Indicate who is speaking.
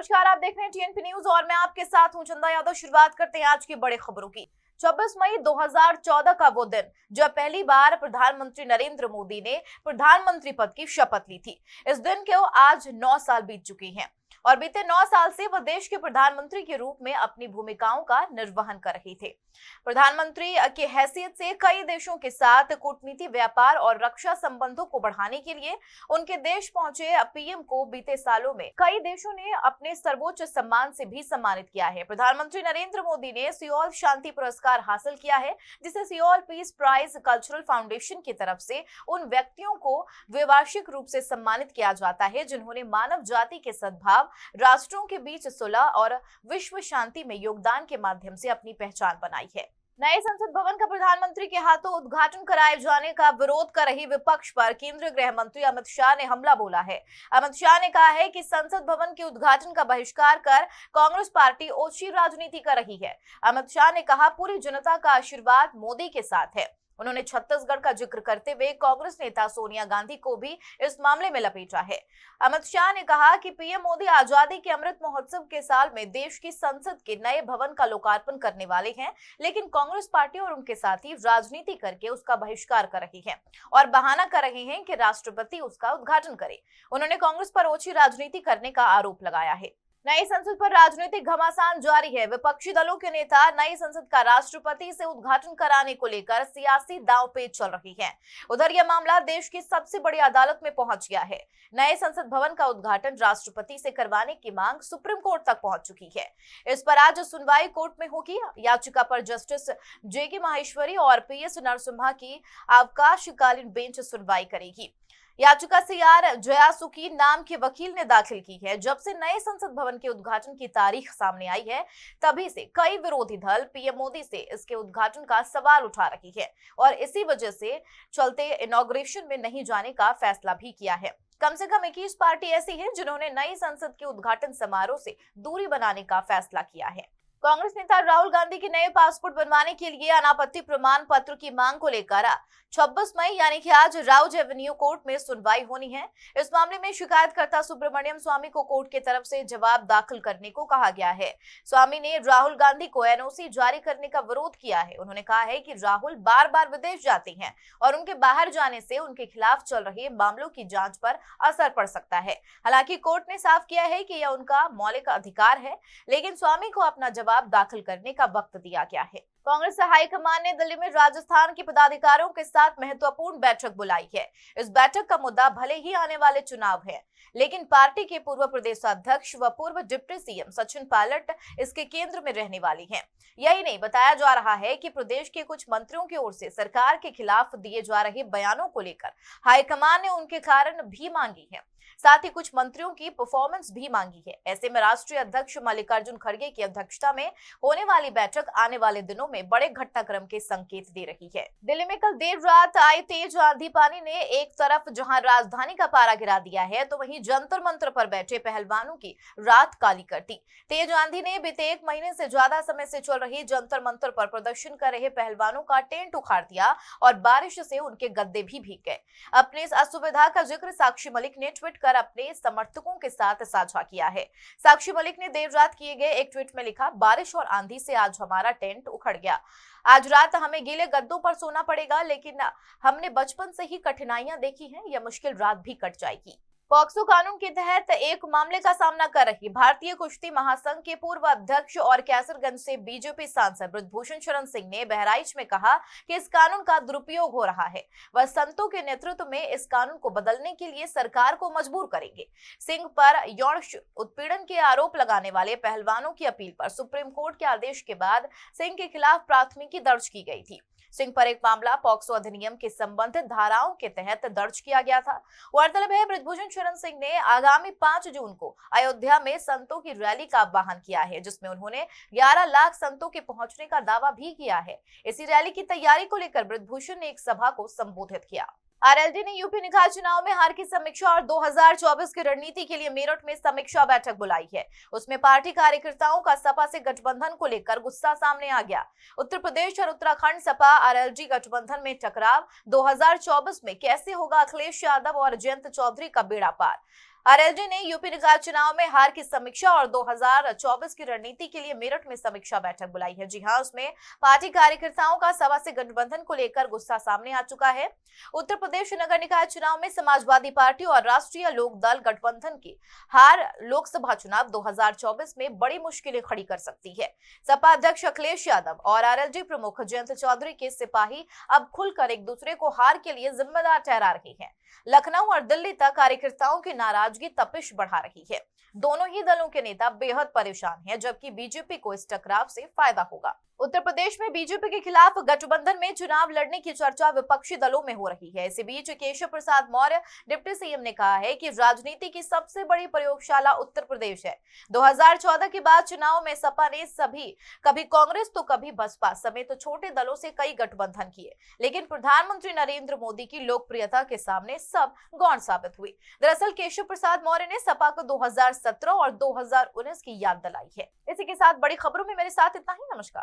Speaker 1: नमस्कार, आप देख रहे हैं टीएनपी न्यूज और मैं आपके साथ हूं चंदा यादव। शुरुआत करते हैं आज की बड़ी खबरों की। 26 मई 2014 का वो दिन जब पहली बार प्रधानमंत्री नरेंद्र मोदी ने प्रधानमंत्री पद की शपथ ली थी। इस दिन को आज 9 साल बीत चुके हैं और बीते 9 साल से वह देश के प्रधानमंत्री के रूप में अपनी भूमिकाओं का निर्वहन कर रहे थे। प्रधानमंत्री की हैसियत से कई देशों के साथ कूटनीति, व्यापार और रक्षा संबंधों को बढ़ाने के लिए उनके देश पहुंचे पीएम को बीते सालों में कई देशों ने अपने सर्वोच्च सम्मान से भी सम्मानित किया है। प्रधानमंत्री नरेंद्र मोदी ने सियोल शांति पुरस्कार हासिल किया है, जिसे Seoul peace prize cultural foundation की तरफ से उन व्यक्तियों को द्विवार्षिक रूप से सम्मानित किया जाता है जिन्होंने मानव जाति के सद्भाव, राष्ट्रों के बीच सुलह और विश्व शांति में योगदान के माध्यम से अपनी पहचान बनाई है। नए संसद भवन का प्रधानमंत्री के हाथों उद्घाटन कराए जाने का विरोध कर रही विपक्ष पर केंद्रीय गृह मंत्री अमित शाह ने हमला बोला है। अमित शाह ने कहा है कि संसद भवन के उद्घाटन का बहिष्कार कर कांग्रेस पार्टी ओछी राजनीति कर रही है। अमित शाह ने कहा, पूरी जनता का आशीर्वाद मोदी के साथ है। उन्होंने छत्तीसगढ़ का जिक्र करते हुए कांग्रेस नेता सोनिया गांधी को भी इस मामले में लपेटा है। अमित शाह ने कहा कि पीएम मोदी आजादी के अमृत महोत्सव के साल में देश की संसद के नए भवन का लोकार्पण करने वाले हैं, लेकिन कांग्रेस पार्टी और उनके साथी राजनीति करके उसका बहिष्कार कर रही है और बहाना कर रहे हैं कि राष्ट्रपति उसका उद्घाटन करे। उन्होंने कांग्रेस पर ओछी राजनीति करने का आरोप लगाया है। नई संसद पर राजनीतिक घमासान जारी है। विपक्षी दलों के नेता नई संसद का राष्ट्रपति से उद्घाटन कराने को लेकर सियासी दांवपेच चल रही है। उधर यह मामला देश की सबसे बड़ी अदालत में पहुंच गया है। नए संसद भवन का उद्घाटन राष्ट्रपति से करवाने की मांग सुप्रीम कोर्ट तक पहुंच चुकी है। इस पर आज सुनवाई कोर्ट में होगी। याचिका पर जस्टिस जेके माहेश्वरी और पीएस नरसिम्हा की अवकाशकालीन बेंच सुनवाई करेगी। याचिका सीआर जयासुकी नाम के वकील ने दाखिल की है। जब से नए संसद भवन के उद्घाटन की तारीख सामने आई है, तभी से कई विरोधी दल पीएम मोदी से इसके उद्घाटन का सवाल उठा रही है और इसी वजह से चलते इनॉग्रेशन में नहीं जाने का फैसला भी किया है। कम से कम 21 पार्टी ऐसी है जिन्होंने नई संसद के उद्घाटन समारोह से दूरी बनाने का फैसला किया है। कांग्रेस नेता राहुल गांधी के नए पासपोर्ट बनवाने के लिए अनापत्ति प्रमाण पत्र की मांग को लेकर 26 मई यानी कि आज राउज एवेन्यू कोर्ट में सुनवाई होनी है। इस मामले में शिकायतकर्ता सुब्रमण्यम स्वामी को कोर्ट की तरफ से जवाब दाखिल करने को कहा गया है। स्वामी ने राहुल गांधी को एनओसी जारी करने का विरोध किया है। उन्होंने कहा है कि राहुल बार बार विदेश जाते हैं और उनके बाहर जाने से उनके खिलाफ चल रहे मामलों की जांच पर असर पड़ सकता है। हालांकि कोर्ट ने साफ किया है कि यह उनका मौलिक अधिकार है, लेकिन स्वामी को अपना जवाब दाखिल करने का वक्त दिया गया है। कांग्रेस हाईकमान ने दिल्ली में राजस्थान के पदाधिकारियों के साथ महत्वपूर्ण बैठक बुलाई है। इस बैठक का मुद्दा भले ही आने वाले चुनाव है, लेकिन पार्टी के पूर्व प्रदेश अध्यक्ष व पूर्व डिप्टी सीएम सचिन पायलट इसके केंद्र में रहने वाली हैं। यही नहीं, बताया जा रहा है कि प्रदेश के कुछ मंत्रियों की ओर से सरकार के खिलाफ दिए जा रहे बयानों को लेकर हाईकमान ने उनके कारण भी मांगी है, साथ ही कुछ मंत्रियों की परफॉर्मेंस भी मांगी है। ऐसे में राष्ट्रीय अध्यक्ष मल्लिकार्जुन खड़गे की अध्यक्षता में होने वाली बैठक आने वाले दिनों में बड़े घटनाक्रम के संकेत दे रही है। दिल्ली में कल देर रात आई तेज आंधी पानी ने एक तरफ जहां राजधानी का पारा गिरा दिया है, तो वहीं जंतर मंतर पर बैठे पहलवानों की रात काली कर दी। तेज आंधी ने बीते 1 महीने से ज्यादा समय से चल रही जंतर मंतर पर प्रदर्शन कर रहे पहलवानों का टेंट उखाड़ दिया और बारिश से उनके गद्दे भी भीग गए। अपने इस असुविधा का जिक्र साक्षी मलिक ने ट्वीट कर अपने समर्थकों के साथ साझा किया है। साक्षी मलिक ने देर रात किए गए एक ट्वीट में लिखा, बारिश और आंधी से आज हमारा टेंट उखड़ गया। आज रात हमें गीले गद्दों पर सोना पड़ेगा, लेकिन हमने बचपन से ही कठिनाइयां देखी हैं, यह मुश्किल रात भी कट जाएगी। पॉक्सो कानून के तहत एक मामले का सामना कर रही भारतीय कुश्ती महासंघ के पूर्व अध्यक्ष और कैसरगंज से बीजेपी सांसद ब्रजभूषण शरण सिंह ने बहराइच में कहा कि इस कानून का दुरुपयोग हो रहा है। वह संतों के नेतृत्व में इस कानून को बदलने के लिए सरकार को मजबूर करेंगे। सिंह पर यौन उत्पीड़न के आरोप लगाने वाले पहलवानों की अपील पर सुप्रीम कोर्ट के आदेश के बाद सिंह के खिलाफ प्राथमिकी दर्ज की गई थी। सिंह पर एक मामला पॉक्सो अधिनियम के संबंधित धाराओं के तहत दर्ज किया गया था। गौरतलब है, ब्रजभूषण शरण सिंह ने आगामी 5 जून को अयोध्या में संतों की रैली का आह्वान किया है, जिसमें उन्होंने 11 लाख संतों के पहुंचने का दावा भी किया है। इसी रैली की तैयारी को लेकर ब्रजभूषण ने एक सभा को संबोधित किया। आरएलडी ने यूपी निकाय चुनाव में हार की समीक्षा और 2024 की रणनीति के लिए मेरठ में समीक्षा बैठक बुलाई है। उसमें पार्टी कार्यकर्ताओं का सपा से गठबंधन को लेकर गुस्सा सामने आ गया। उत्तर प्रदेश और उत्तराखंड सपा आरएलडी गठबंधन में टकराव, 2024 में कैसे होगा अखिलेश यादव और जयंत चौधरी का बेड़ा पार। आरएलडी ने यूपी निकाय चुनाव में हार की समीक्षा और 2024 की रणनीति के लिए मेरठ में समीक्षा बैठक बुलाई है। जी हां, उसमें पार्टी कार्यकर्ताओं का सभा से गठबंधन को लेकर गुस्सा सामने आ चुका है। उत्तर प्रदेश नगर निकाय चुनाव में समाजवादी पार्टी और राष्ट्रीय लोक दल गठबंधन की हार लोकसभा चुनाव 2024 में बड़ी मुश्किलें खड़ी कर सकती है। सपा अध्यक्ष अखिलेश यादव और आरएलडी प्रमुख जयंत चौधरी के सिपाही अब खुलकर एक दूसरे को हार के लिए जिम्मेदार ठहरा रहे हैं। लखनऊ और दिल्ली तक कार्यकर्ताओं की नाराजगी तपिश बढ़ा रही है। दोनों ही दलों के नेता बेहद परेशान हैं, जबकि बीजेपी को इस टकराव से फायदा होगा। उत्तर प्रदेश में बीजेपी के खिलाफ गठबंधन में चुनाव लड़ने की चर्चा विपक्षी दलों में हो रही है। इसी बीच केशव प्रसाद मौर्य डिप्टी सीएम ने कहा है कि राजनीति की सबसे बड़ी प्रयोगशाला उत्तर प्रदेश है। 2014 के बाद चुनाव में सपा ने कभी कांग्रेस तो कभी बसपा समेत छोटे दलों से कई गठबंधन किए, लेकिन प्रधानमंत्री नरेंद्र मोदी की लोकप्रियता के सामने सब गौण साबित हुई। दरअसल केशव प्रसाद मौर्य ने सपा को 2017 और 2019 की याद दिलाई है। इसी के साथ बड़ी खबरों में मेरे साथ इतना ही। नमस्कार।